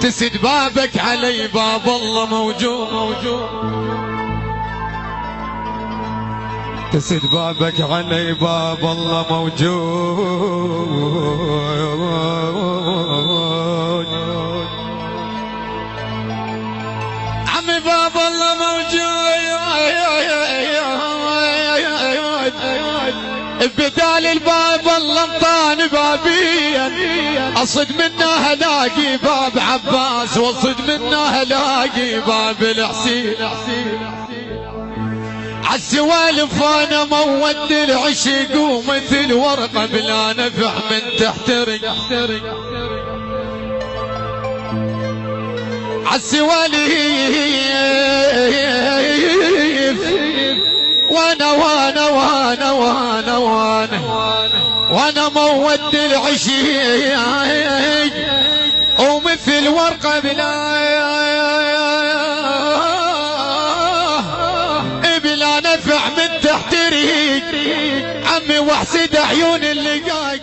تسد بابك علي باب الله موجود تسد بابك علي باب الله موجود عمي باب الله موجود بدال الباب الله انطاني بابين اصد منه هلاقي باب عباس واصد منه هلاقي باب الحسين عالسوالف انا مود العشق ومثل ورقه بلا نفع من تحترق عالسوالف وانا مود العشق ومثل ورقه بلا نفع من تحترق عمي واحسد عيون اللقاق